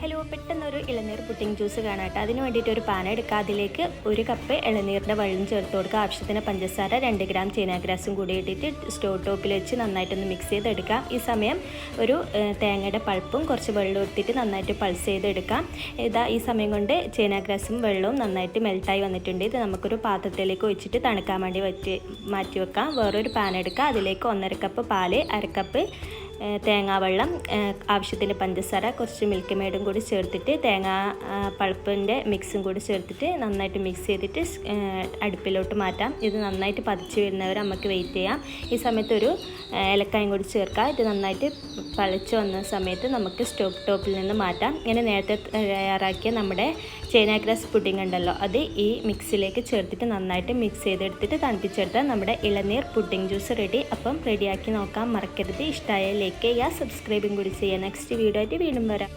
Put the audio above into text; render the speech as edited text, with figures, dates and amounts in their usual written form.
Hello, പെട്ടെന്നൊരു ഇളനീർ pudding juice കാണാട്ടെ. അതിന് വേണ്ടിയിട്ട് ഒരു പാൻ എടുക്കുക. അതിലേക്ക് 1 കപ്പ് ഇളനീരിൻ്റെ വെള്ളം ചേർത്ത് കൊടുക്കുക. ആവശ്യത്തിന് പഞ്ചസാര 2 ഗ്രാം ചീനാഗ്രാസും കൂടി ഇട്ടിട്ട് സ്റ്റോവ് ടോപ്പിൽ വെച്ച് നന്നായിട്ടൊന്ന് മിക്സ് ചെയ്തെടുക്കാം. ഈ സമയം ഒരു തേങ്ങയുടെ പൾപ്പും കുറച്ച് വെള്ളം എടുത്തിട്ട് നന്നായിട്ട് പൾസ് ചെയ്തെടുക്കാം. ഈ സമയം കൊണ്ട് ചീനാഗ്രാസും വെള്ളവും നന്നായിട്ട് മെൽട്ടായി വന്നിട്ടുണ്ട്. ഇത് നമുക്കൊരു പാത്രത്തിലേക്ക് ഒഴിച്ചിട്ട് തണുക്കാൻ വേണ്ടി മാറ്റി വെക്കാം. വേറൊരു പാൻ എടുക്കുക. അതിലേക്ക് 1.5 കപ്പ് പാല്, 1/2 കപ്പ് തേങ്ങാവെള്ളം, ആവശ്യത്തിന് പഞ്ചസാര, കുറച്ച് മിൽക്ക് മെയ്ഡും കൂടി ചേർത്തിട്ട് തേങ്ങാ പൾപ്പിൻ്റെ മിക്സും കൂടി ചേർത്തിട്ട് നന്നായിട്ട് മിക്സ് ചെയ്തിട്ട് അടുപ്പിലോട്ട് മാറ്റാം. ഇത് നന്നായിട്ട് പതിച്ച് വരുന്നവരെ നമുക്ക് വെയിറ്റ് ചെയ്യാം. ഈ സമയത്ത് ഒരു ഏലക്കായും കൂടി ചേർക്കാം. ഇത് നന്നായിട്ട് പളിച്ച് വന്ന സമയത്ത് നമുക്ക് സ്റ്റോവ് ടോപ്പിൽ നിന്ന് മാറ്റാം. ഇങ്ങനെ നേരത്തെ തയ്യാറാക്കിയ നമ്മുടെ ചൈനാഗ്രാസ് പുഡിംഗ് ഉണ്ടല്ലോ, അത് ഈ മിക്സിലേക്ക് ചേർത്തിട്ട് നന്നായിട്ട് മിക്സ് ചെയ്തെടുത്തിട്ട് തണുപ്പിച്ചെടുത്താൽ നമ്മുടെ ഇളനീർ പുഡിംഗ് ജ്യൂസ് റെഡി. അപ്പം റെഡിയാക്കി നോക്കാം. മറക്കരുത്. ഇഷ്ടമായ ലൈക്ക് ചെയ്യുക, സബ്സ്ക്രൈബും കൂടി ചെയ്യുക. നെക്സ്റ്റ് വീഡിയോ ആയിട്ട് വീണ്ടും വരാം.